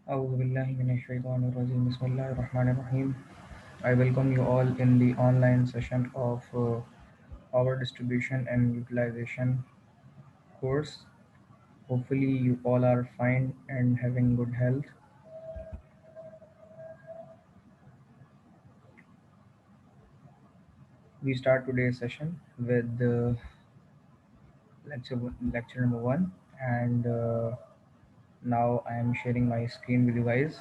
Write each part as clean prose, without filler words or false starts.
أعوذ بالله من الشيطان الرجيم. بسم الله الرحمن الرحيم. I welcome you all in the online session of power distribution and utilization course. Hopefully, you all are fine and having good health. We start today's session with lecture number one, and now I am sharing my screen with you guys.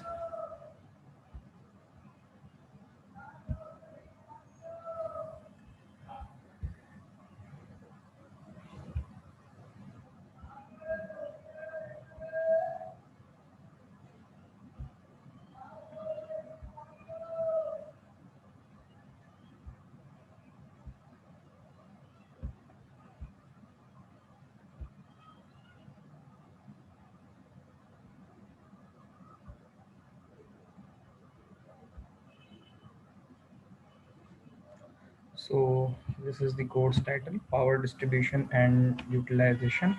So, this is the course title: Power Distribution and Utilization.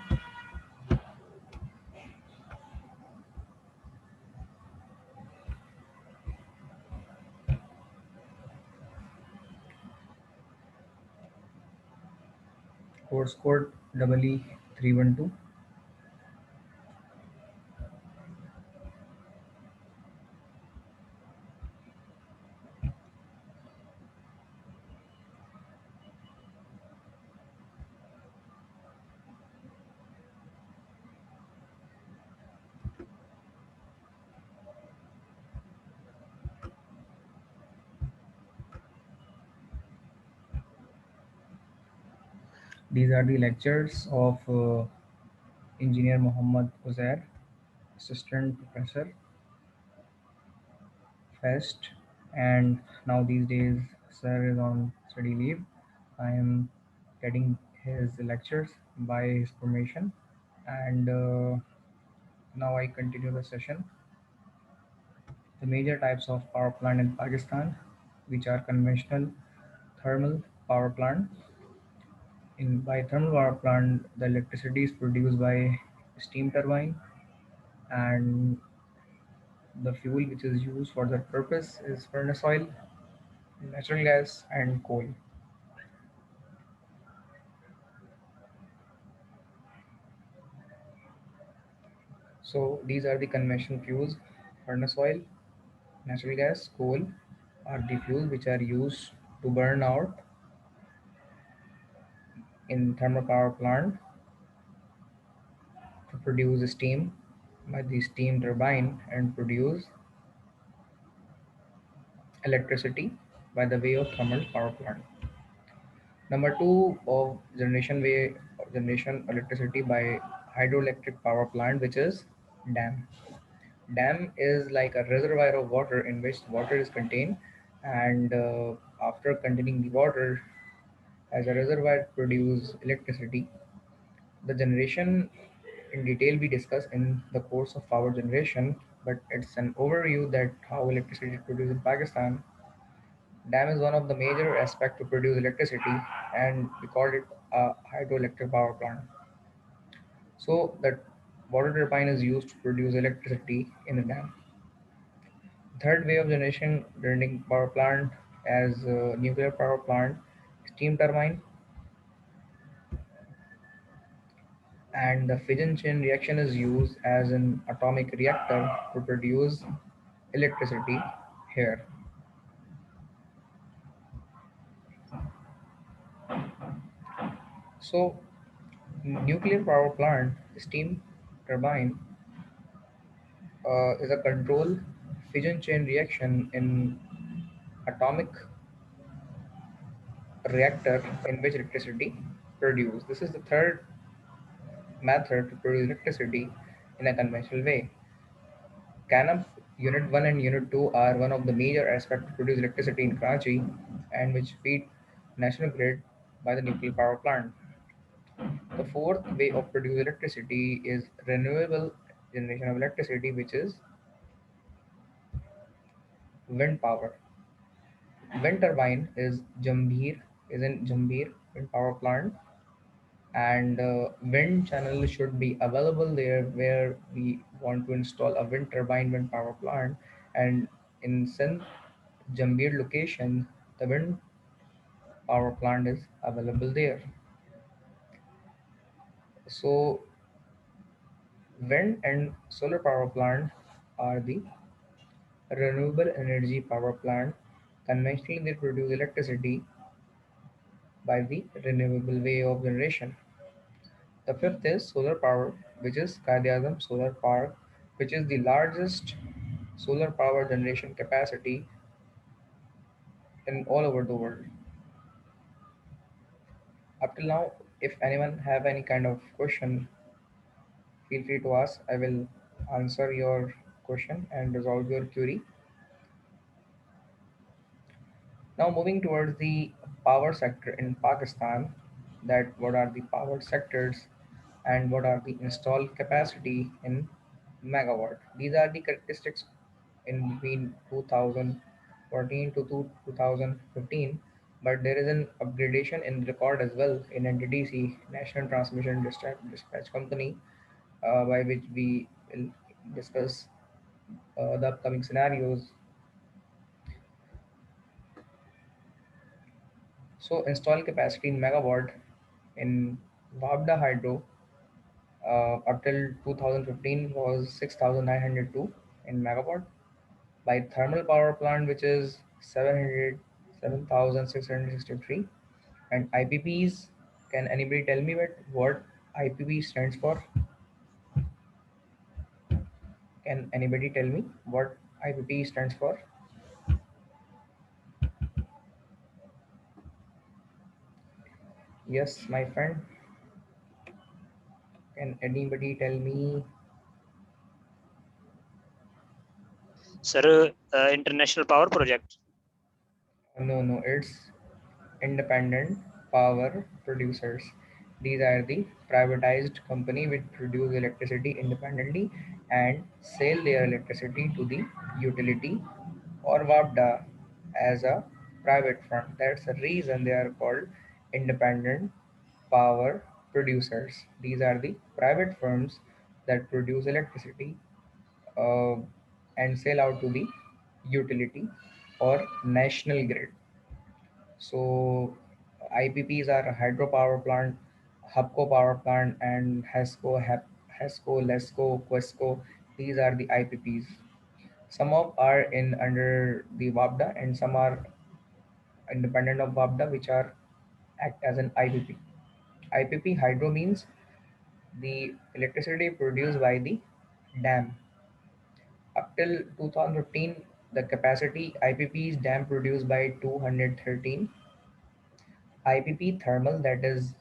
Course code EE312. These are the lectures of Engineer Muhammad Uzair, Assistant Professor, FEST, and now these days Sir is on study leave. I am getting his lectures by his permission, and now I continue the session. The major types of power plant in Pakistan, which are conventional thermal power plant. In by thermal power plant, the electricity is produced by steam turbine, and the fuel which is used for that purpose is furnace oil, natural gas, and coal. So these are the conventional fuels: furnace oil, natural gas, coal are the fuels which are used to burn out in thermal power plant to produce steam by the steam turbine and produce electricity by the way of thermal power plant. Number two of generation electricity by hydroelectric power plant, which is dam. Dam is like a reservoir of water in which water is contained, and after containing the water as a reservoir produce electricity. The generation in detail we discuss in the course of power generation, but it's an overview that how electricity is produced in Pakistan. Dam is one of the major aspects to produce electricity, and we called it a hydroelectric power plant. So that water turbine is used to produce electricity in the dam. Third way of generation during power plant as nuclear power plant, steam turbine, and the fission chain reaction is used as an atomic reactor to produce electricity here. So nuclear power plant steam turbine is a control fission chain reaction in atomic reactor in which electricity produced. This is the third method to produce electricity in a conventional way. Canap Unit 1 and Unit 2 are one of the major aspects to produce electricity in Karachi and which feed national grid by the nuclear power plant. The fourth way of producing electricity is renewable generation of electricity, which is wind power. Wind turbine is in Jambir wind power plant, and wind channel should be available there where we want to install a wind turbine wind power plant. And in Sindh Jambir location, the wind power plant is available there. So wind and solar power plant are the renewable energy power plant. Conventionally, they produce electricity by the renewable way of generation. The fifth is solar power, which is Qaid-e-Azam Solar Park, which is the largest solar power generation capacity in all over the world. Up till now, if anyone have any kind of question, feel free to ask. I will answer your question and resolve your query. Now moving towards the power sector in Pakistan, that what are the power sectors and what are the installed capacity in megawatt. These are the characteristics in between 2014 to 2015, but there is an upgradation in record as well in NTDC, National Transmission Dispatch Company, by which we will discuss the upcoming scenarios. So installed capacity in megawatt in Wabda Hydro up till 2015 was 6,902 in megawatt. By thermal power plant, which is 7,663. And IPPs, can anybody tell me what IPP stands for? Can anybody tell me what IPP stands for? Yes, my friend. Can anybody tell me? Sir, International Power Project. No, no, it's independent power producers. These are the privatized company which produce electricity independently and sell their electricity to the utility or WAPDA as a private firm. That's the reason they are called independent power producers. These are the private firms that produce electricity uh, and sell out to the utility or national grid. So IPPs are hydropower plant, HUBCO power plant, and HESCO, LESCO, QUESCO. These are the IPPs. Some of are in under the WAPDA, and some are independent of WAPDA, which are act as an IPP. IPP hydro means the electricity produced by the dam. Up till 2015, the capacity IPP's dam produced by 213. IPP thermal, that is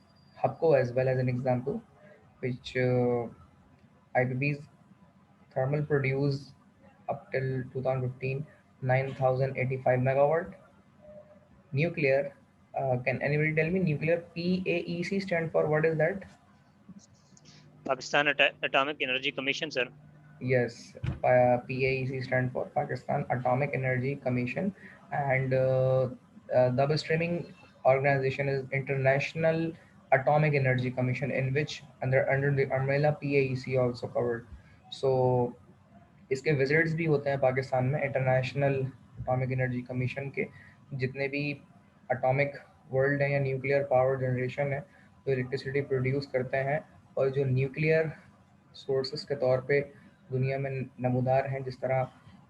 HUBCO as well as an example, which IPP's thermal produced up till 2015 9,085 megawatt. Nuclear, can anybody tell me nuclear PAEC stand for what is that? Pakistan Atomic Energy Commission, sir. Yes, PAEC stand for Pakistan Atomic Energy Commission, and the upstreaming organization is International Atomic Energy Commission, in which under the umbrella PAEC also covered. So इसके visits भी होते हैं पाकिस्तान में international atomic energy commission के जितने भी atomic world है या न्यूक्लियर पावर जनरेशन है जो इलेक्ट्रिसिटी प्रोड्यूस करते हैं और जो न्यूक्लियर सोर्सेस के तौर पे दुनिया में नमूदार हैं जिस तरह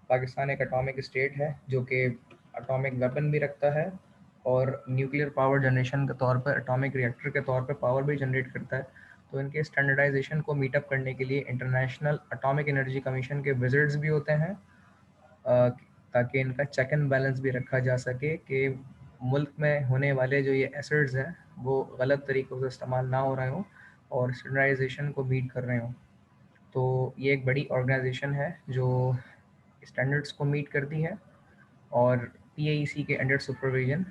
पाकिस्तान एक एटॉमिक स्टेट है जो कि एटॉमिक वेपन भी रखता है और न्यूक्लियर पावर जनरेशन के तौर पर एटॉमिक रिएक्टर के तौर पर पावर भी जनरेट करता है। तो इनके स्टैंडर्डाइजेशन को मीटअप करने के लिए इंटरनेशनल एटॉमिक एनर्जी कमीशन के विजिट्स भी होते हैं ताकि इनका चेक एंड बैलेंस भी रखा जा सके कि मुल्क में होने वाले जो ये एसिड्स हैं वो गलत तरीक़ों से इस्तेमाल ना हो रहे हों और स्टैंडर्डाइजेशन को मीट कर रहे हों। तो ये एक बड़ी ऑर्गेनाइजेशन है जो स्टैंडर्ड्स को मीट करती है और PAEC के under supervision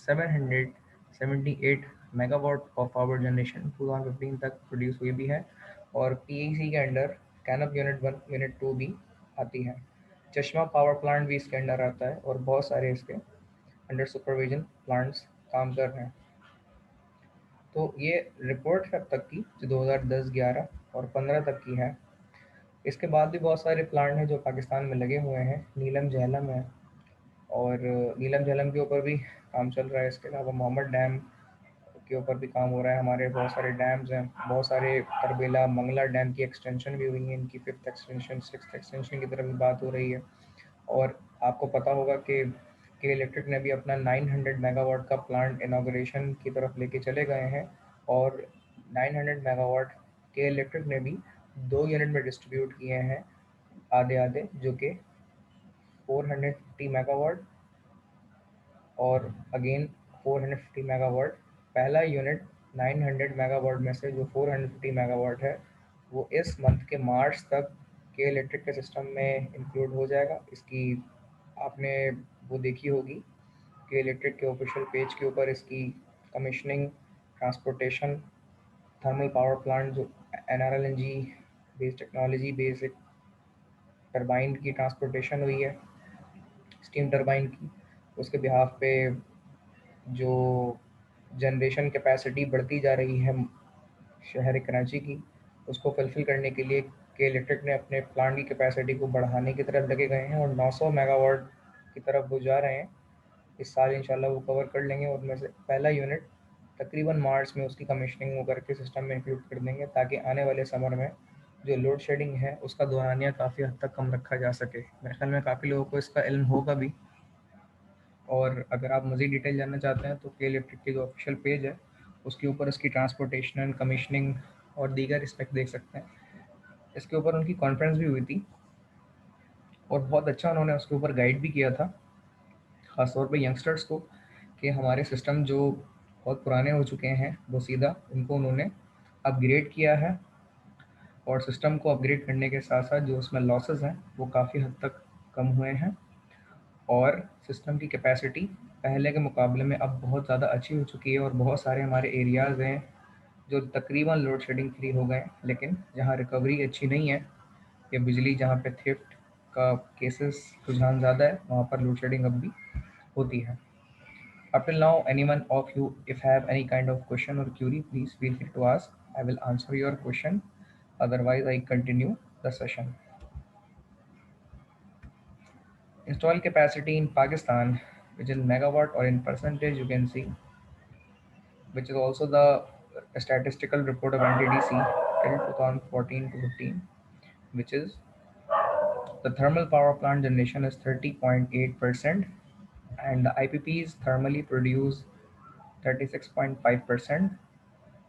778 megawatt of power generation 2015 तक प्रोड्यूस हुई भी है और PAEC के अंडर कैनप यूनिट 1 यूनिट 2 भी आती है। चश्मा पावर प्लांट भी इसके अंडर आता है और बहुत सारे इसके अंडर सुपरविजन प्लांट्स काम कर रहे हैं। तो ये रिपोर्ट है अब तक की जो 2010, 11 और 15 तक की है। इसके बाद भी बहुत सारे प्लांट हैं जो पाकिस्तान में लगे हुए हैं। नीलम झेलम है, और नीलम झेलम के ऊपर भी काम चल रहा है। इसके अलावा मोहम्मद डैम के ऊपर भी काम हो रहा है। हमारे बहुत सारे डैम्स हैं, बहुत सारे तरबेला मंगला डैम की एक्सटेंशन भी हुई है, इनकी 5th एक्सटेंशन 6th एक्सटेंशन की तरफ भी बात हो रही है। और आपको पता होगा कि इलेक्ट्रिक ने भी अपना 900 मेगावाट का प्लांट इनाग्रेशन की तरफ लेके चले गए हैं, और 900 मेगावाट के इलेक्ट्रिक ने भी 2 यूनिट में डिस्ट्रीब्यूट किए हैं, आधे आधे, जो कि 450 मेगावाट और अगेन 450 मेगावाट। पहला यूनिट 900 मेगावाट में से जो 450 मेगावाट है वो इस मंथ के मार्च तक के इलेक्ट्रिक के सिस्टम में इंक्लूड हो जाएगा। इसकी आपने वो देखी होगी कि इलेक्ट्रिक के ऑफिशियल पेज के ऊपर इसकी commissioning, transportation, thermal power plant जो NRLNG based technology based turbine की ट्रांसपोर्टेशन हुई है, स्टीम टरबाइन की, उसके बिहाफ पे जो जनरेशन कैपेसिटी बढ़ती जा रही है शहर कराची की, उसको फुलफिल करने के लिए के इलेक्ट्रिक ने अपने प्लांट की कैपेसिटी को बढ़ाने की तरफ लगे गए हैं, और 900 मेगावाट की तरफ वो जा रहे हैं। इस साल इंशाल्लाह वो कवर कर लेंगे, और उनमें से पहला यूनिट तकरीबन मार्च में उसकी कमीशनिंग वो करके सिस्टम में इंक्लूड कर देंगे, ताकि आने वाले समर में जो लोड शेडिंग है उसका दोहरानिया काफ़ी हद तक कम रखा जा सके। मेरे ख्याल में काफ़ी लोगों को इसका इल्म होगा भी। और अगर आप मज़ीद डिटेल जानना चाहते हैं तो के इलेक्ट्रिक की जो ऑफिशियल पेज है उसके ऊपर उसकी ट्रांसपोर्टेशन, कमीशनिंग और दीगर रिस्पेक्ट देख सकते हैं। इसके ऊपर उनकी कॉन्फ्रेंस भी हुई थी, और बहुत अच्छा उन्होंने उसके ऊपर गाइड भी किया था, ख़ासतौर पे यंगस्टर्स को, कि हमारे सिस्टम जो बहुत पुराने हो चुके हैं वो सीधा उनको उन्होंने अपग्रेड किया है, और सिस्टम को अपग्रेड करने के साथ साथ जो उसमें लॉसेस हैं वो काफ़ी हद तक कम हुए हैं, और सिस्टम की कैपेसिटी पहले के मुकाबले में अब बहुत ज़्यादा अच्छी हो चुकी है। और बहुत सारे हमारे एरियाज़ हैं जो तकरीबन लोड शेडिंग फ्री हो गए, लेकिन जहाँ रिकवरी अच्छी नहीं है या बिजली जहाँ पे थेफ्ट का केसेस रुझान ज़्यादा है, वहाँ पर लोड शेडिंग अब भी होती है। Up till now, anyone of you, if have any kind of question or query, please feel free to ask. I will answer your question. Otherwise, I continue the session. Install capacity in Pakistan, which is megawatt or in percentage, you can see, which is also the statistical report of NTDC till 2014 to 15, which is the thermal power plant generation is 30.8%, and the IPPs thermally produce 36.5%.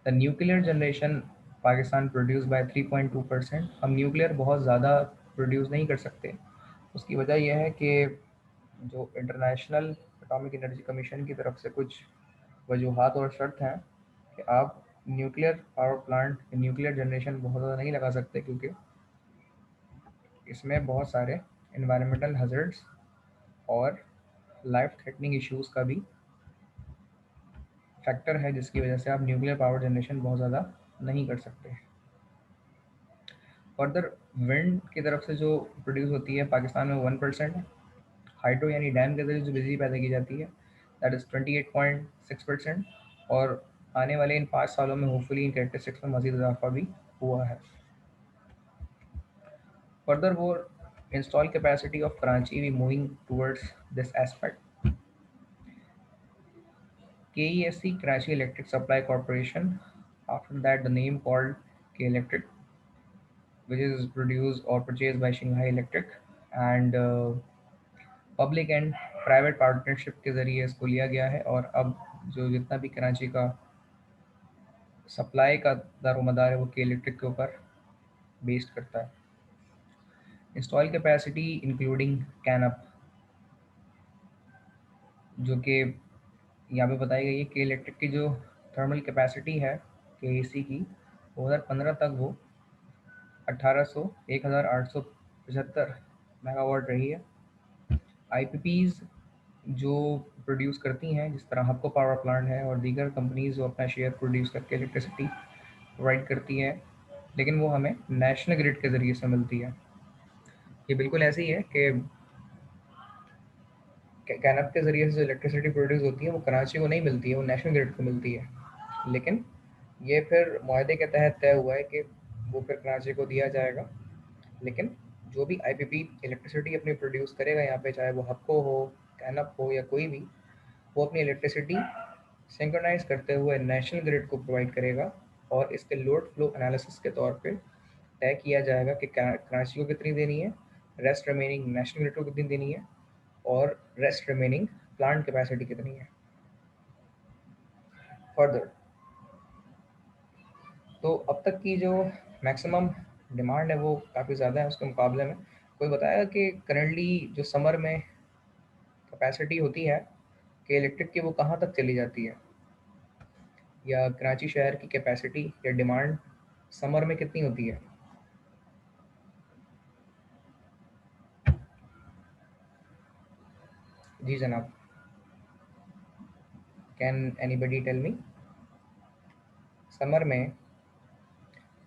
The nuclear generation Pakistan produce by 3.2%। हम nuclear बहुत ज़्यादा produce नहीं कर सकते। उसकी वजह यह है कि जो इंटरनेशनल एटॉमिक एनर्जी कमीशन की तरफ से कुछ वजूहात और शर्त हैं कि आप nuclear power plant, nuclear generation बहुत ज़्यादा नहीं लगा सकते, क्योंकि इसमें बहुत सारे इन्वायरमेंटल हज़ार्ड्स और लाइफ थ्रेटनिंग इश्यूज़ का भी फैक्टर है, जिसकी वजह से आप न्यूक्लियर पावर जनरेशन बहुत ज़्यादा नहीं कर सकते। फर्दर विंड की तरफ से जो प्रोड्यूस होती है पाकिस्तान में 1% है। हाइड्रो यानी डैम के जरिए जो बिजली पैदा की जाती है दैट इज़ 28.6%, और आने वाले इन 5 सालों में होपफुली इन कैरेक्टरिस्टिक्स में मजीद इजाफा भी हुआ है। फर्दर वो install capacity of Karachi we moving towards this aspect. KESC, Karachi Electric Supply Corporation, after that the name called K Electric, which is produced or purchased by Shanghai Electric, and public and private partnership के ज़रिए इसको लिया गया है। और अब जो जितना भी कराची का सप्लाई का दारोमदार है वो के इलेक्ट्रिक के ऊपर बेस्ड करता है। इंस्टॉल कैपेसिटी इंक्लूडिंग कैनअप, जो कि यहाँ पे बताई गई है, के इलेक्ट्रिक की जो थर्मल कैपेसिटी है के AC की 2015 तक वो 1875 मेगावाट रही है। IPPs जो प्रोड्यूस करती हैं, जिस तरह हपको पावर प्लांट है और दीगर कंपनीज जो अपना शेयर प्रोड्यूस करके इलेक्ट्रिसिटी प्रोवाइड करती है, लेकिन वो हमें नेशनल ग्रिड के ज़रिए से मिलती है। ये बिल्कुल ऐसे ही है कि कैनअप के ज़रिए से जो इलेक्ट्रिसिटी प्रोड्यूस होती है वो कराची को नहीं मिलती है, वो नेशनल ग्रिड को मिलती है। लेकिन ये फिर मुआहदे के तहत तय हुआ है कि वो फिर कराची को दिया जाएगा, लेकिन जो भी आईपीपी इलेक्ट्रिसिटी अपनी प्रोड्यूस करेगा यहाँ पे, चाहे वो हपको हो, कैनअप हो या कोई भी, वो अपनी इलेक्ट्रिसिटी सिंक्रोनाइज करते हुए नेशनल ग्रिड को प्रोवाइड करेगा, और इसके लोड फ्लो एनालिसिस के तौर पे तय किया जाएगा कि कराची को कितनी देनी है, रेस्ट रिमेनिंग नेशनल ग्रिड को कितनी देनी है, और रेस्ट रिमेनिंग प्लांट कैपेसिटी कितनी है। फर्दर, तो अब तक की जो मैक्सिमम डिमांड है वो काफ़ी ज़्यादा है उसके मुकाबले में। कोई बताया कि करंटली जो समर में कैपेसिटी होती है कि इलेक्ट्रिक की, वो कहाँ तक चली जाती है, या कराची शहर की कैपेसिटी या डिमांड समर में कितनी होती है? जी जनाब, can anybody tell me, summer में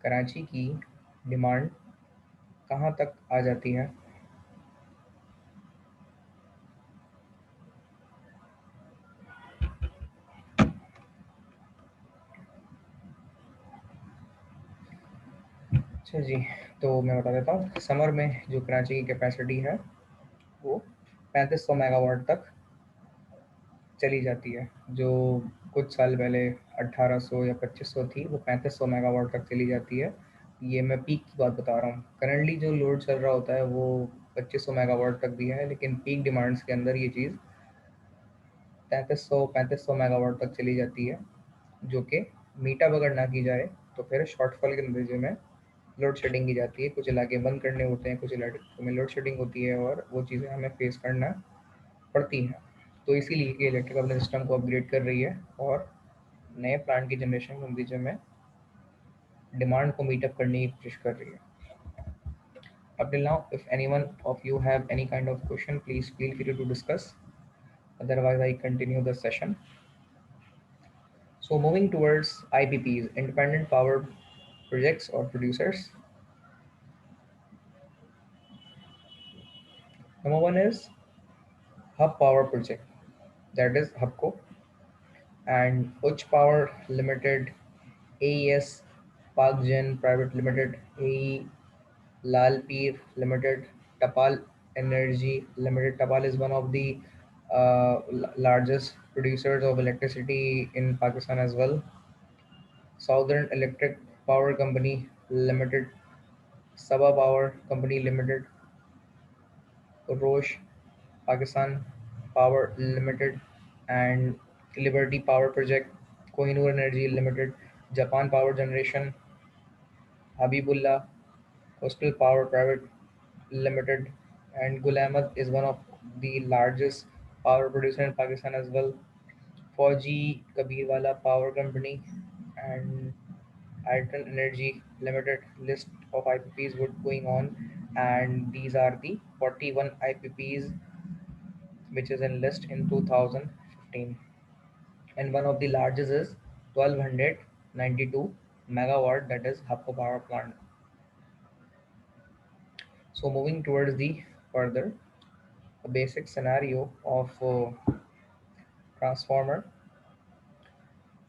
कराची की डिमांड कहाँ तक आ जाती है? अच्छा जी, तो मैं बता देता हूँ, समर में जो कराची की कैपेसिटी है वो 3500 मेगावाट तक चली जाती है। जो कुछ साल पहले 1800 या 2500 थी, वो 3500 मेगावाट तक चली जाती है। ये मैं पीक की बात बता रहा हूँ। करंटली जो लोड चल रहा होता है वो 2500 मेगावाट तक भी है, लेकिन पीक डिमांड्स के अंदर ये चीज़ 3500 मेगावाट तक चली जाती है, जो कि मीट अप अगर ना की जाए तो फिर शॉर्टफॉल के नतीजे में लोड शेडिंग की जाती है। कुछ इलाके बंद करने होते हैं, कुछ इलाकों में लोड शेडिंग होती है, और वो चीज़ें हमें फेस करना पड़ती हैं। तो इसीलिए कि इलेक्ट्रिक अपने सिस्टम को अपग्रेड कर रही है, और नए प्लांट की जनरेशन के नतीजे में डिमांड को मीटअप करने की कोशिश कर रही है। Up till now, if anyone of you have any kind of question, please feel free to discuss. Otherwise, I continue the session. So, moving towards IPPs, independent power projects or producers. Number one is Hub Power Project, that is HUBCO, and Uch Power Limited, AES, Pakgen Private Limited, AE, Lal Peer Limited, Tapal Energy Limited. Tapal is one of the largest producers of electricity in Pakistan as well. Southern Electric Power Company Limited, Sabah Power Company Limited, Roche Pakistan Power Limited, and Liberty Power Project, Kohinoor Energy Limited, Japan Power Generation, Habibullah Coastal Power Private Limited, and Gul Ahmad is one of the largest power producer in Pakistan as well. Fauji Kabirwala Power Company and Ayrton Energy Limited. List of IPPs would going on, and these are the 41 IPPs which is in list in 2015, and one of the largest is 1292 megawatt, that is Happo power plant. So moving towards the further, a basic scenario of transformer.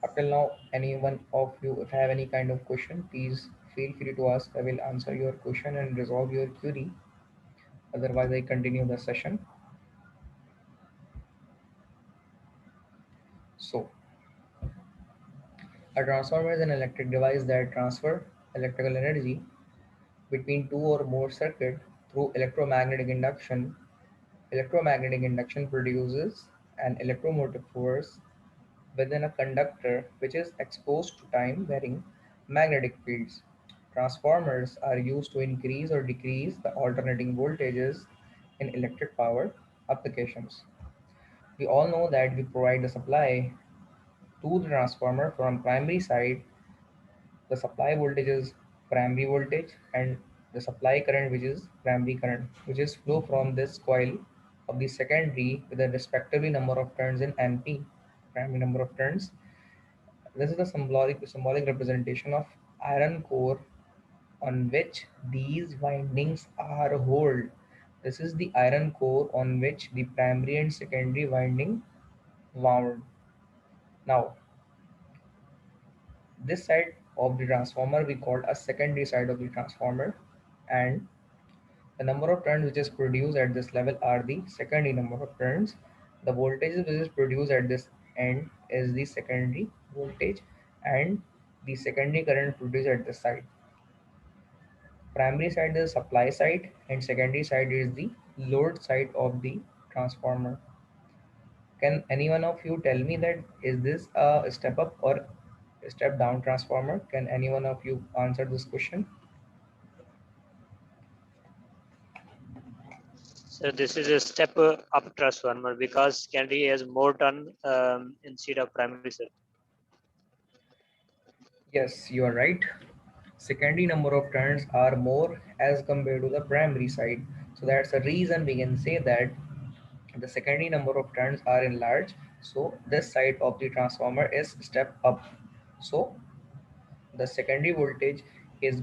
Up till now, anyone of you, if have any kind of question, please feel free to ask. I will answer your question and resolve your query. Otherwise, I continue the session. So, a transformer is an electric device that transfer electrical energy between two or more circuits through electromagnetic induction. Electromagnetic induction produces an electromotive force within a conductor which is exposed to time varying magnetic fields. Transformers are used to increase or decrease the alternating voltages in electric power applications. We all know that we provide the supply to the transformer from primary side. The supply voltage is primary voltage, and the supply current, which is primary current, which is flow from this coil of the secondary with the respectively number of turns in amp, primary number of turns. This is the symbolic representation of iron core on which these windings are hold. This is the iron core on which the primary and secondary winding wound. Now, This side of the transformer we call a secondary side of the transformer, and the number of turns which is produced at this level are the secondary number of turns. The voltage which is produced at this end is the secondary voltage, and the secondary current produced at this side. Primary side is supply side and secondary side is the load side of the transformer. Can any one of you tell me that is this a step up or a step down transformer? Can any one of you answer this question? So this is a step up transformer because secondary has more turn instead of primary, sir. Yes, you are right. Secondary number of turns are more as compared to the primary side. So that's the reason we can say that the secondary number of turns are enlarged. So this side of the transformer is step up. So the secondary voltage is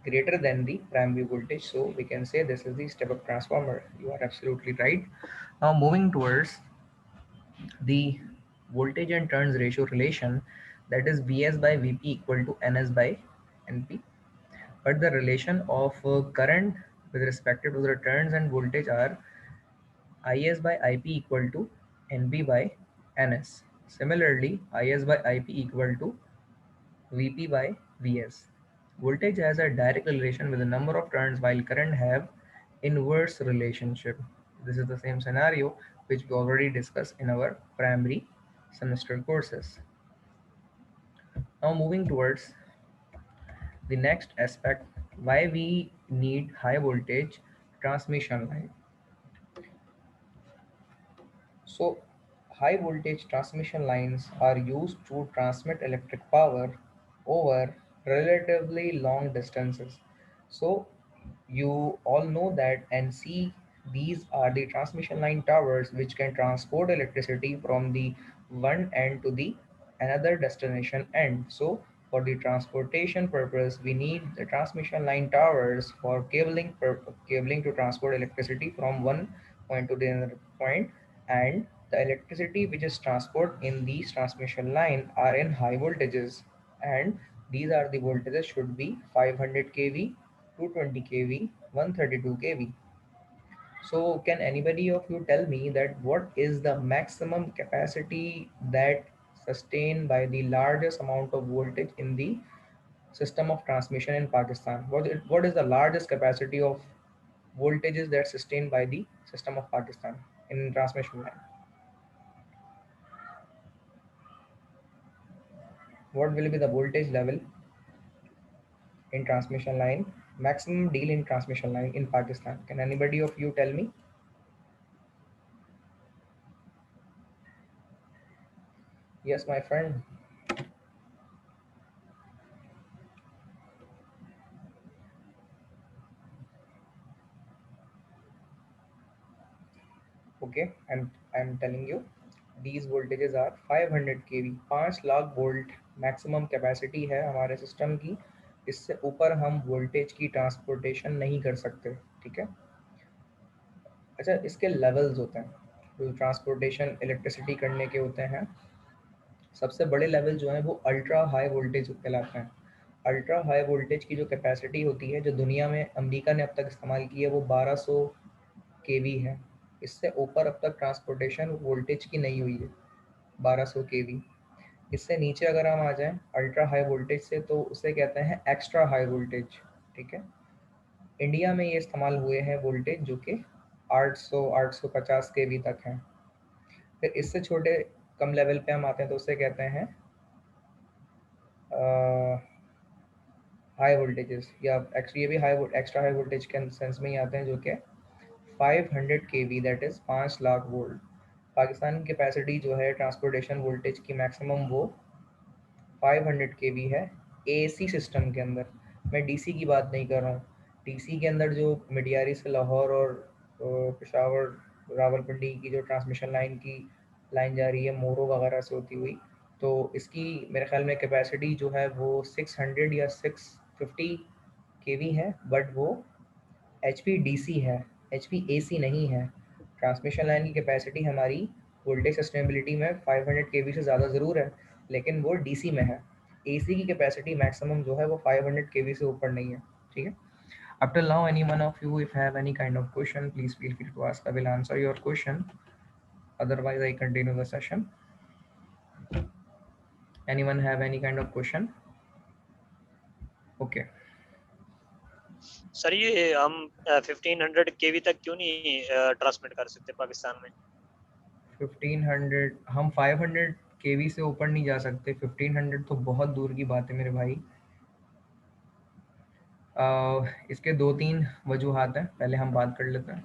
greater than the primary voltage. So we can say this is the step up transformer. You are absolutely right. Now moving towards the voltage and turns ratio relation, that is Vs by Vp equal to Ns by Np. But the relation of current with respect to the turns and voltage are Is by Ip equal to Np by Ns. Similarly, Is by Ip equal to Vp by Vs. Voltage has a direct relation with the number of turns while current have inverse relationship. This is the same scenario which we already discussed in our primary semester courses. Now moving towards the next aspect, why we need high voltage transmission line. So high voltage transmission lines are used to transmit electric power over relatively long distances. So you all know that and see these are the transmission line towers which can transport electricity from the one end to the another destination end. So for the transportation purpose, we need the transmission line towers for cabling to transport electricity from one point to the other point, and the electricity which is transported in these transmission line are in high voltages, and these are the voltages should be 500 kV, 220 kV, 132 kV. So can anybody of you tell me that what is the maximum capacity that sustained by the largest amount of voltage in the system of transmission in Pakistan? What is the largest capacity of voltages that sustained by the system of Pakistan in transmission line? What will be the voltage level in transmission line, maximum deal in transmission line in Pakistan? Can anybody of you tell me? Yes, my friend. Okay, I'm telling you, these voltages are 500 kV, 5 lakh volt maximum capacity है हमारे system की. इससे ऊपर हम voltage की transportation नहीं कर सकते. ठीक है. अच्छा, इसके लेवल्स होते हैं जो ट्रांसपोर्टेशन इलेक्ट्रिसिटी करने के होते हैं. सबसे बड़े लेवल जो है वो अल्ट्रा हाई वोल्टेज कहलाते हैं. अल्ट्रा हाई वोल्टेज की जो कैपेसिटी होती है, जो दुनिया में अमेरिका ने अब तक इस्तेमाल की है, वो 1200 केवी है. इससे ऊपर अब तक ट्रांसपोर्टेशन वोल्टेज की नहीं हुई है, 1200 केवी. इससे नीचे अगर हम आ जाएं अल्ट्रा हाई वोल्टेज से, तो उसे कहते हैं एक्स्ट्रा हाई वोल्टेज. ठीक है. इंडिया में ये इस्तेमाल हुए हैं वोल्टेज जो कि 800-850 केवी तक हैं. फिर इससे छोटे कम लेवल पे हम आते हैं तो उसे कहते हैं हाई वोल्टेजेस, या एक्चुअली ये भी हाई एक्स्ट्रा हाई वोल्टेज के सेंस में ही आते हैं, जो कि 500 KV, that is 5 lakh volt. Pakistan की कैपेसिटी जो है ट्रांसपोर्टेशन वोल्टेज की मैक्सिमम वो 500 केवी है एसी सिस्टम के अंदर. मैं डीसी की बात नहीं कर रहा हूँ. डीसी के अंदर जो मिडियारी से लाहौर और पेशावर रावलपिंडी की जो ट्रांसमिशन लाइन की लाइन जा रही है मोरो वगैरह से होती हुई, तो इसकी मेरे ख्याल में कैपेसिटी जो है वो 600 या 650 केवी है. बट वो एच पी डी सी है, एच पी ए सी नहीं है. ट्रांसमिशन लाइन की कैपेसिटी हमारी वोल्टेज सस्टेनेबिलिटी में 500 केवी से ज़्यादा ज़रूर है, लेकिन वो डीसी में है. AC की कैपेसिटी मैक्सिमम जो है वो 500 kV से ऊपर नहीं है, ठीक है। Up till now, any one of you, if have any kind of question, please feel free to ask. I will answer your question. Otherwise, I continue the session. Anyone have any kind of question? Okay. Sir ये हम 1500 केवी तक क्यों नहीं transmit कर सकते पाकिस्तान में? 1500, हम 500 kV से ऊपर नहीं जा सकते। 1500 तो बहुत दूर की बात है मेरे भाई। इसके 2-3 वजूहात हैं, पहले हम बात कर लेते हैं।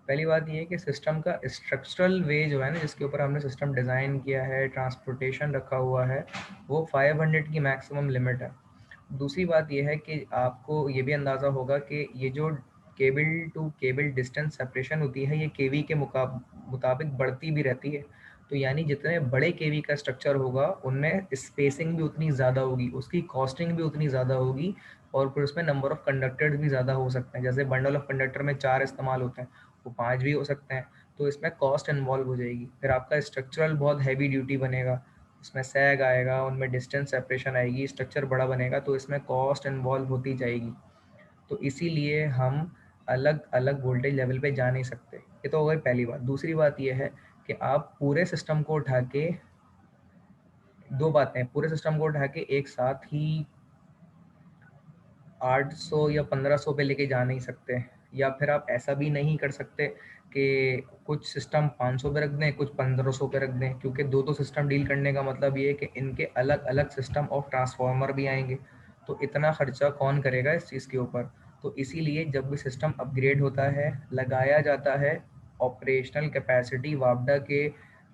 पहली बात ये है कि सिस्टम का स्ट्रक्चरल वे जो है ना, जिसके ऊपर हमने सिस्टम डिज़ाइन किया है, ट्रांसपोर्टेशन रखा हुआ है, वो 500 की मैक्सिमम लिमिट है। दूसरी बात ये है कि आपको ये भी अंदाज़ा होगा कि ये जो cable to cable distance separation होती है, ये केवी के मुताबिक बढ़ती भी रहती है। तो यानी जितने बड़े केवी का स्ट्रक्चर होगा, उनमें स्पेसिंग भी उतनी ज़्यादा होगी, उसकी कॉस्टिंग भी उतनी ज़्यादा होगी, और फिर उसमें नंबर ऑफ़ कंडक्टर्स भी ज़्यादा हो सकते हैं। जैसे बंडल ऑफ कंडक्टर में 4 इस्तेमाल होते हैं, वो 5 भी हो सकते हैं। तो इसमें कॉस्ट इन्वॉल्व हो जाएगी। फिर आपका स्ट्रक्चरल बहुत हैवी ड्यूटी बनेगा, उसमें सैग आएगा, उनमें डिस्टेंस सेपरेशन आएगी, स्ट्रक्चर बड़ा बनेगा, तो इसमें कॉस्ट इन्वॉल्व होती जाएगी। तो इसीलिए हम अलग अलग वोल्टेज लेवल पे जा नहीं सकते। ये तो हो गई पहली बात। दूसरी बात ये है कि आप पूरे सिस्टम को उठा के, दो बातें, पूरे सिस्टम को उठा के एक साथ ही 800 या 1500 पे लेके जा नहीं सकते। या फिर आप ऐसा भी नहीं कर सकते कि कुछ सिस्टम 500 पे रख दें, कुछ 1500 पे रख दें, क्योंकि दो सिस्टम डील करने का मतलब ये है कि इनके अलग अलग सिस्टम ऑफ ट्रांसफार्मर भी आएंगे। तो इतना खर्चा कौन करेगा इस चीज़ के ऊपर। तो इसीलिए जब भी सिस्टम अपग्रेड होता है, लगाया जाता है, ऑपरेशनल कैपेसिटी वापडा के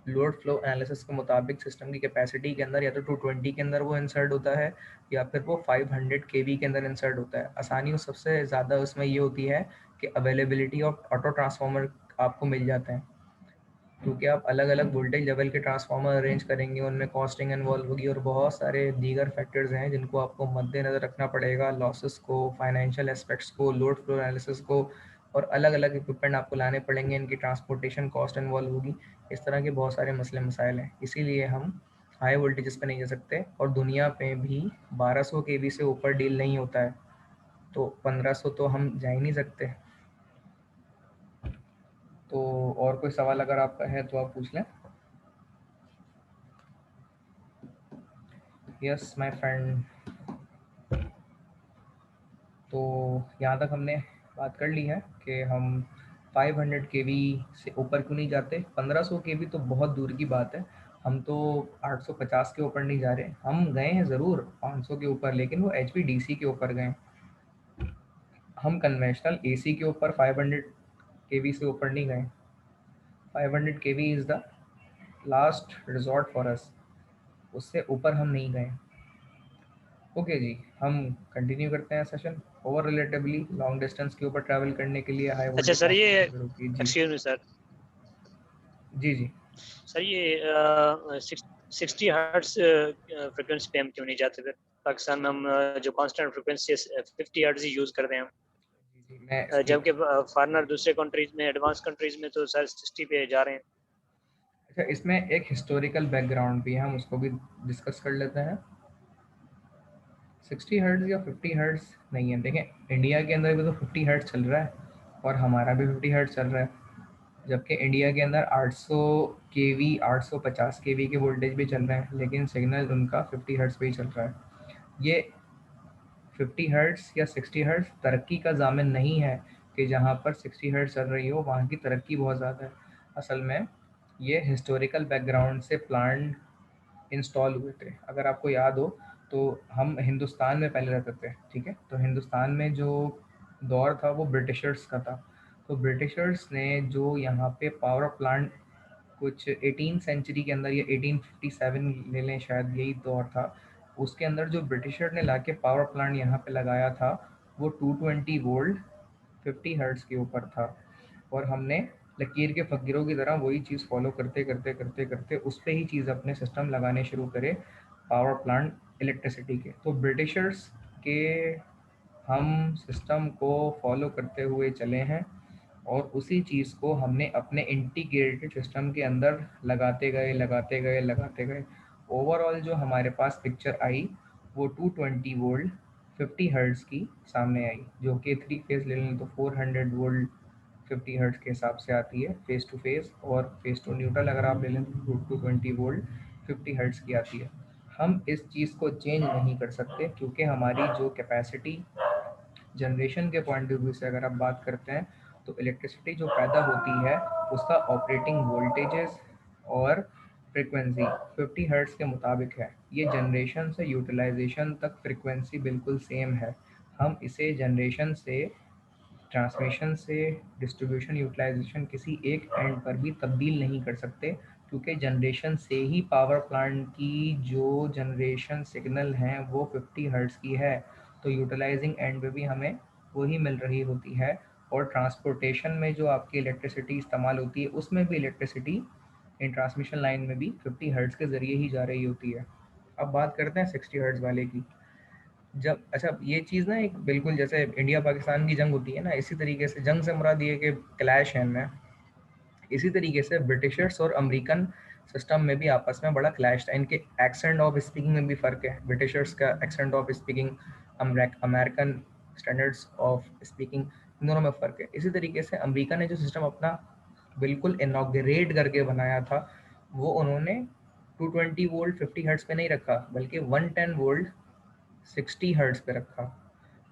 लोड फ्लो एनालिसिस के मुताबिक सिस्टम की कैपेसिटी के अंदर या तो 220 के अंदर वो इंसर्ट होता है, या फिर वो 500 केवी के अंदर इंसर्ट होता है। आसानी सबसे ज़्यादा उसमें ये होती है कि अवेलेबिलिटी ऑफ ऑटो ट्रांसफार्मर आपको मिल जाते हैं, क्योंकि आप अलग अलग वोल्टेज लेवल के ट्रांसफार्मर अरेंज करेंगे, उनमें कॉस्टिंग इन्वॉल्व होगी, और बहुत सारे दीगर फैक्टर्स हैं जिनको आपको मद्देनज़र रखना पड़ेगा, लॉसेस को, फाइनेंशियल एस्पेक्ट्स को, लोड फ्लो एनालिसिस को, और अलग अलग इक्विपमेंट आपको लाने पड़ेंगे, इनकी ट्रांसपोर्टेशन कॉस्ट इन्वॉल्व होगी। इस तरह के बहुत सारे मसले मसाइल हैं, इसीलिए हम हाई वोल्टेजेस पे नहीं जा सकते। और दुनिया पे भी 1200 केवी से ऊपर डील नहीं होता है, तो 1500 तो हम जा ही नहीं सकते। तो और कोई सवाल अगर आपका है तो आप पूछ लें। Yes my friend. तो यहाँ तक हमने बात कर ली है कि हम 500 केवी से ऊपर क्यों नहीं जाते। 1500 केवी तो बहुत दूर की बात है, हम तो 850 के ऊपर नहीं जा रहे। हम गए हैं ज़रूर 500 के ऊपर, लेकिन वो HVDC के ऊपर गए। हम कन्वेंशनल AC के ऊपर 500 केवी से ऊपर नहीं गए। 500 KV is the last resort for us, उससे ऊपर हम नहीं गए। ओके जी, हम कंटिन्यू करते हैं session. Over relatively long distance के ऊपर ट्रैवल करने के लिए हाई अच्छा वोल्टेज सर, ये ट्रांसफार्मर की जरूरत होती है। जी एक्सक्यूज मी सर, जी जी। सर ये 60 हर्ट्ज फ्रिक्वेंसी पे हम क्यों नहीं जाते? फिर पाकिस्तान में हम जो कांस्टेंट फ्रिक्वेंसी 50 हर्ट्ज ही यूज करते हैं हम, जी जी, मैं इसकी जबकि फॉरेनर दूसरे कंट्रीज में, एडवांस कंट्रीज में तो सर 60 पे जा रहे हैं। अच्छा, इसमें एक हिस्टोरिकल बैकग्राउंड भी है, हम उसको भी डिस्कस कर लेते हैं। 60 हर्ट्ज या 50 हर्ट्ज नहीं है। देखें, इंडिया के अंदर भी तो 50 हर्ट्ज चल रहा है, और हमारा भी 50 हर्ट्ज चल रहा है। जबकि इंडिया के अंदर 800 केवी, 850 केवी के वोल्टेज भी चल रहे हैं, लेकिन सिग्नल उनका 50 हर्ट्ज पे ही चल रहा है। ये 50 हर्ट्ज या 60 हर्ट्ज तरक्की का ज़ामिन नहीं है कि जहाँ पर 60 हर्ट्ज चल रही हो वहाँ की तरक्की बहुत ज़्यादा है। असल में ये हिस्टोरिकल बैकग्राउंड से प्लांट इंस्टॉल हुए थे। अगर आपको याद हो तो हम हिंदुस्तान में पहले रहते थे, ठीक है। तो हिंदुस्तान में जो दौर था वो ब्रिटिशर्स का था। तो ब्रिटिशर्स ने जो यहाँ पे पावर प्लांट कुछ 18 सेंचुरी के अंदर, या 1857 ले लें, शायद यही दौर था, उसके अंदर जो ब्रिटिशर ने लाके पावर प्लांट यहाँ पे लगाया था, वो 220 वोल्ट 50 हर्ट्ज के ऊपर था। और हमने लकीर के फकीरों की तरह वही चीज़ फॉलो करते करते करते करते उस पर ही चीज़ अपने सिस्टम लगाने शुरू करे, पावर प्लांट इलेक्ट्रिसिटी के। तो ब्रिटिशर्स के हम सिस्टम को फॉलो करते हुए चले हैं, और उसी चीज़ को हमने अपने इंटीग्रेटेड सिस्टम के अंदर लगाते गए लगाते गए लगाते गए। ओवरऑल जो हमारे पास पिक्चर आई वो 220 वोल्ट 50 हर्ट्ज की सामने आई, जो कि 3 फेज ले लें तो 400 वोल्ट 50 हर्ट्ज के हिसाब से आती है फेस टू फेस, और फेस टू न्यूट्रल अगर आप ले लें तो 220 वोल्ट 50 हर्ट्ज की आती है। हम इस चीज़ को चेंज नहीं कर सकते क्योंकि हमारी जो कैपेसिटी जनरेशन के पॉइंट ऑफ व्यू से अगर आप बात करते हैं तो इलेक्ट्रिसिटी जो पैदा होती है उसका ऑपरेटिंग वोल्टेजेस और फ्रिक्वेंसी 50 हर्ट्ज के मुताबिक है। ये जनरेशन से यूटिलाइजेशन तक फ्रिक्वेंसी बिल्कुल सेम है। हम इसे जनरेशन से ट्रांसमिशन से डिस्ट्रीब्यूशन यूटिलाइजेशन किसी एक एंड पर भी तब्दील नहीं कर सकते, क्योंकि जनरेशन से ही पावर प्लांट की जो जनरेशन सिग्नल हैं वो 50 हर्ट्ज की है, तो यूटिलाइजिंग एंड पे भी हमें वही मिल रही होती है। और ट्रांसपोर्टेशन में जो आपकी इलेक्ट्रिसिटी इस्तेमाल होती है उसमें भी इलेक्ट्रिसिटी इन ट्रांसमिशन लाइन में भी 50 हर्ट्ज के ज़रिए ही जा रही होती है। अब बात करते हैं 60 हर्ट्ज वाले की। जब अच्छा ये चीज़ ना एक बिल्कुल जैसे इंडिया पाकिस्तान की जंग होती है ना, इसी तरीके से जंग से मुराद ये कि क्लैश है इनमें, इसी तरीके से ब्रिटिशर्स और अमेरिकन सिस्टम में भी आपस में बड़ा क्लैश था। इनके एक्सेंट ऑफ स्पीकिंग में भी फ़र्क है। ब्रिटिशर्स का accent of speaking, American standards of speaking, इन दोनों में फ़र्क है। इसी तरीके से अमेरिका ने जो सिस्टम अपना बिल्कुल इनॉग्रेट करके बनाया था वो उन्होंने 220 वोल्ट 50 हर्ट्ज पे नहीं रखा, बल्कि 110 वोल्ट 60 हर्ट्ज पे रखा।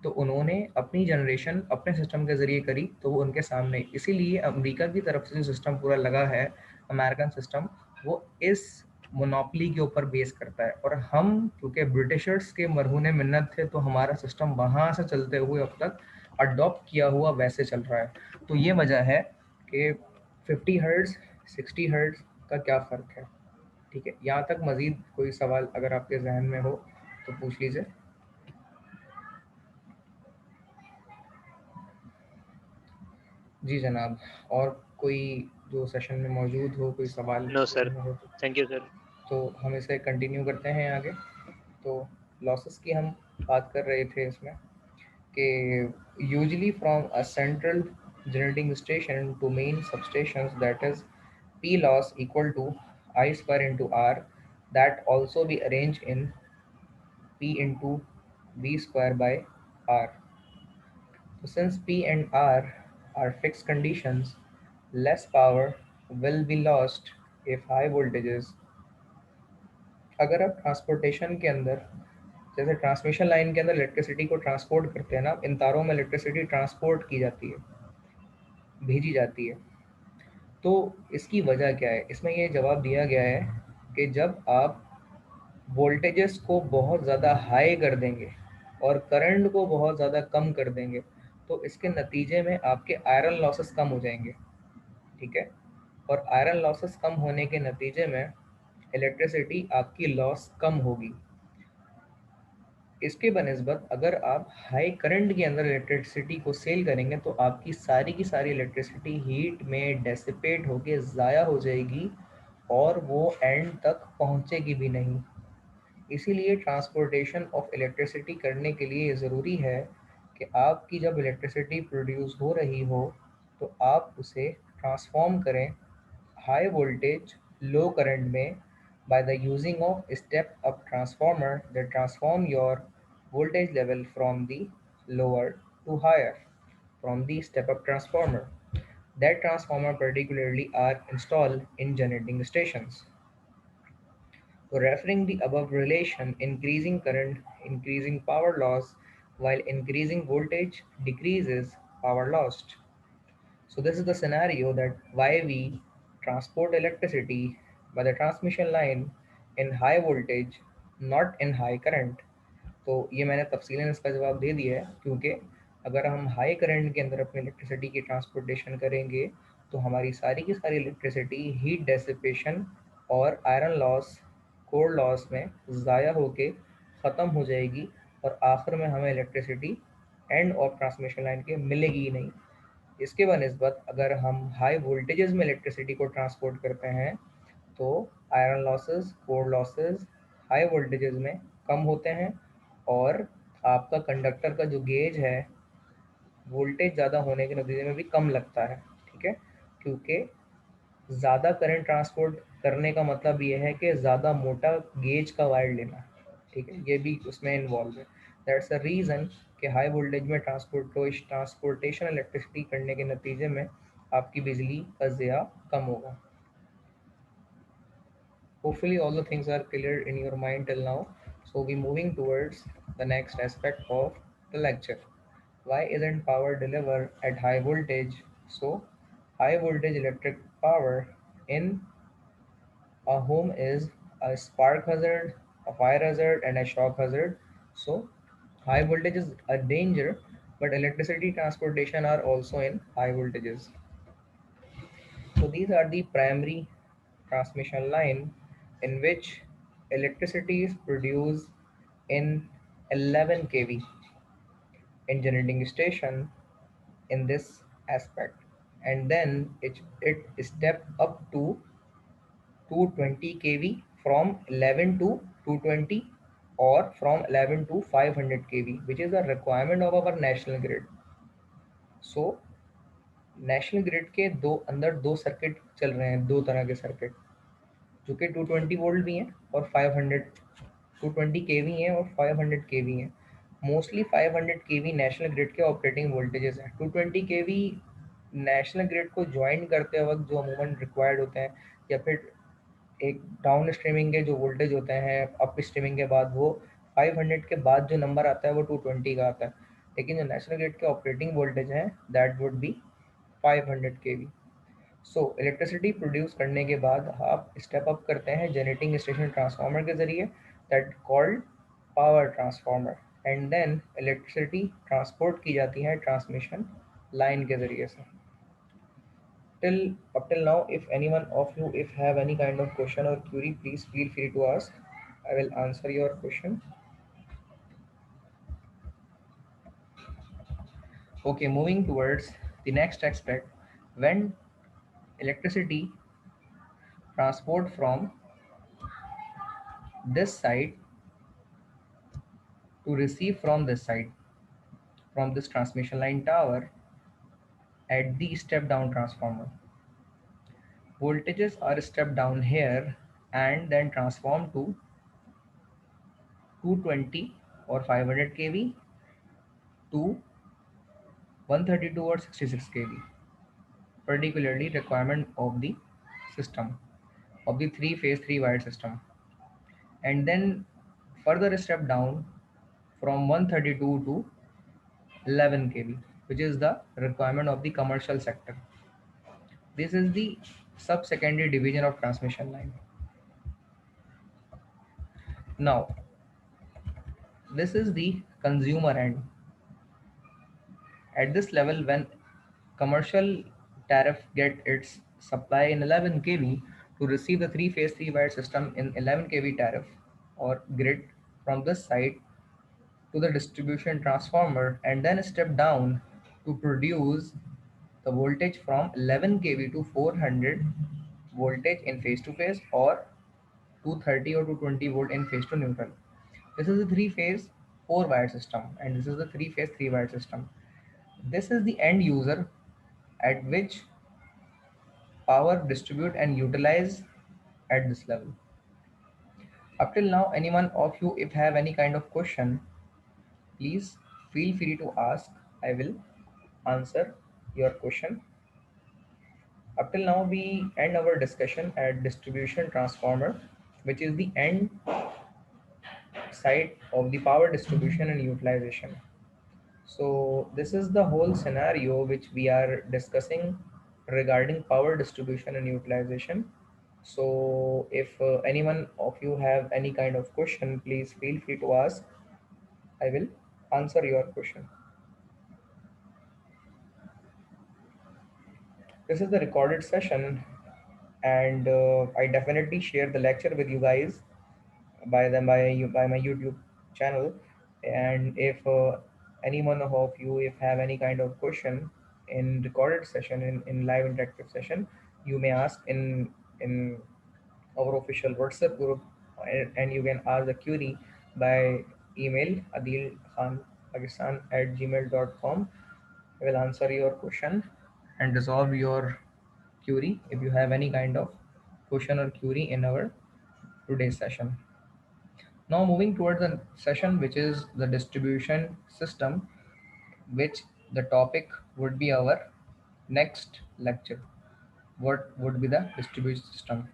तो उन्होंने अपनी जनरेशन अपने सिस्टम के ज़रिए करी, तो वो उनके सामने, इसीलिए अमेरिका की तरफ से जो सिस्टम पूरा लगा है अमेरिकन सिस्टम, वो इस मोनोपली के ऊपर बेस करता है। और हम क्योंकि ब्रिटिशर्स के मरहूने मिन्नत थे तो हमारा सिस्टम वहाँ से चलते हुए अब तक अडॉप्ट किया हुआ वैसे चल रहा है। तो ये वजह है कि 50 हर्ट्ज 60 हर्ट्ज का क्या फ़र्क है। ठीक है, यहाँ तक मज़ीद कोई सवाल अगर आपके जहन में हो तो पूछ लीजिए। जी जनाब, और कोई जो सेशन में मौजूद हो, कोई सवाल नो सर, करना हो थैंक यू सर। तो हम इसे कंटिन्यू करते हैं आगे। तो लॉसेस की हम बात कर रहे थे इसमें कि usually from a central generating station to main substations that is P loss equal to I square into R, that also be arranged in P into V square by R. So since P and R are fixed conditions, less power will be lost if high voltages. अगर आप transportation के अंदर, जैसे transmission line के अंदर electricity को transport करते हैं ना, इन तारों में इलेक्ट्रिसिटी ट्रांसपोर्ट की जाती है, भेजी जाती है। तो इसकी वजह क्या है, इसमें ये जवाब दिया गया है कि जब आप वोल्टेजेस को बहुत ज़्यादा हाई कर देंगे और करंट को बहुत ज़्यादा कम कर देंगे, तो इसके नतीजे में आपके आयरन लॉसेस कम हो जाएंगे। ठीक है, और आयरन लॉसेस कम होने के नतीजे में इलेक्ट्रिसिटी आपकी लॉस कम होगी। इसके बनिस्बत अगर आप हाई करंट के अंदर इलेक्ट्रिसिटी को सेल करेंगे तो आपकी सारी की सारी इलेक्ट्रिसिटी हीट में डेसिपेट होके ज़ाया हो जाएगी और वो एंड तक पहुंचेगी भी नहीं। इसीलिए ट्रांसपोर्टेशन ऑफ इलेक्ट्रिसिटी करने के लिए ज़रूरी है कि आपकी जब इलेक्ट्रिसिटी प्रोड्यूस हो रही हो तो आप उसे ट्रांसफॉर्म करें हाई वोल्टेज लो करंट में by the using of step up transformer that transform your voltage level from the lower to higher from the step up transformer. That transformer particularly are installed in generating stations. So referring the above relation, increasing current, increasing power loss, while increasing voltage decreases power lost. So this is the scenario that why we transport electricity by the transmission line in high voltage, not in high current. तो ये मैंने तफसीलन इसका जवाब दे दिया है, क्योंकि अगर हम हाई करंट के अंदर अपनी इलेक्ट्रिसिटी की ट्रांसपोर्टेशन करेंगे तो हमारी सारी की सारी इलेक्ट्रिसिटी हीट डेसिपेशन और आयरन लॉस कोर लॉस में ज़ाया होके ख़त्म हो जाएगी और आखिर में हमें electricity end of transmission line के मिलेगी ही नहीं। इसके बनिस्बत अगर हम हाई वोल्टेजेस में इलेक्ट्रिसिटी को ट्रांसपोर्ट करते हैं तो iron losses core losses high voltages में कम होते हैं और आपका कंडक्टर का जो गेज है वोल्टेज ज़्यादा होने के नतीजे में भी कम लगता है। ठीक है, क्योंकि ज़्यादा करंट ट्रांसपोर्ट करने का मतलब ये है कि ज़्यादा मोटा गेज का वायर लेना, ठीक है, ये भी उसमें इन्वॉल्व है। दैट्स द रीज़न कि हाई वोल्टेज में ट्रांसपोर्टेशन इलेक्ट्रिसिटी करने के नतीजे में आपकी बिजली का ज़िया कम होगा। Hopefully all the things are clear in your mind till now. So we moving towards the next aspect of the lecture. Why isn't power delivered at high voltage? So high voltage electric power in a home is a spark hazard, a fire hazard, and a shock hazard. So high voltage is a danger, but electricity transportation are also in high voltages. So these are the primary transmission line in which electricity is produced in 11 kV in generating station in this aspect, and then it step up to 220 kV from 11 to 220, or from 11 to 500 kV, which is a requirement of our national grid. So national grid के दो अंदर दो circuit चल रहे हैं, दो तरह के सर्किट, जो कि 220 वोल्ट भी हैं और 500, 220 केवी हैं और 500 केवी हैं। मोस्टली 500 केवी नेशनल ग्रिड के ऑपरेटिंग वोल्टेजेस हैं। 220 केवी नेशनल ग्रिड को ज्वाइन करते वक्त जो अमूमन रिक्वायर्ड होते हैं, या फिर एक डाउन स्ट्रीमिंग के जो वोल्टेज होते हैं अप स्ट्रीमिंग के बाद, वो 500 के बाद जो नंबर आता है वो 220 का आता है। लेकिन जो नेशनल ग्रिड के ऑपरेटिंग वोल्टेज हैं that would be 500 KV. So electricity produce करने के बाद आप स्टेप अप करते हैं जनरेटिंग स्टेशन ट्रांसफार्मर के ज़रिए, that called power transformer, and then electricity transport की जाती है ट्रांसमिशन लाइन के ज़रिए से। till Up till now, if anyone of you if have any kind of question or query, please feel free to ask. I will answer your question. Okay, moving towards the next aspect. When electricity transport from this side to receive from this side, from this transmission line tower at the step down transformer, voltages are stepped down here and then transformed to 220 or 500 kV to 132 or 66 kV, particularly requirement of the system, of the three phase three wire system, and then further step down from 132 to 11 kV, which is the requirement of the commercial sector. This is the sub-secondary division of transmission line. Now, this is the consumer end. At this level, when commercial tariff get its supply in 11 kV to receive the three-phase three-wire system in 11 kV tariff or grid from this side to the distribution transformer, and then step down to produce the voltage from 11 kV to 400 voltage in face to face, or 230 or 220 volt in phase to neutral. This is a three-phase four-wire system, and this is the three-phase three-wire system. This is the end user at which power distribute and utilize at this level. Up till now, anyone of you if have any kind of question, please feel free to ask. I will answer your question. Up till now, we end our discussion at distribution transformer, which is the end side of the power distribution and utilization. So this is the whole scenario which we are discussing regarding power distribution and utilization. So if anyone of you have any kind of question, please feel free to ask. I will answer your question. This is the recorded session, and I definitely share the lecture with you guys by my YouTube channel. And if any one of you if have any kind of question in recorded session, in live interactive session, you may ask in our official WhatsApp group, and you can ask the query by email adilkhanpakistan@gmail.com. I will answer your question and resolve your query, if you have any kind of question or query in our today's session. Now moving toward the session which is the distribution system, which the topic would be our next lecture. What would be the distribution system?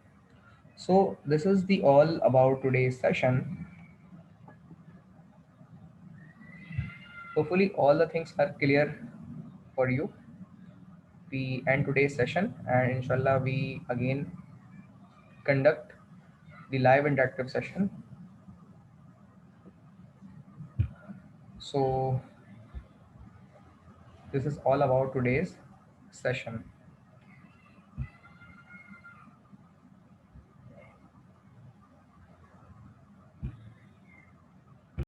So this is the all about today's session. Hopefully all the things are clear for you. We end today's session and inshallah we again conduct the live interactive session. So this is all about today's session.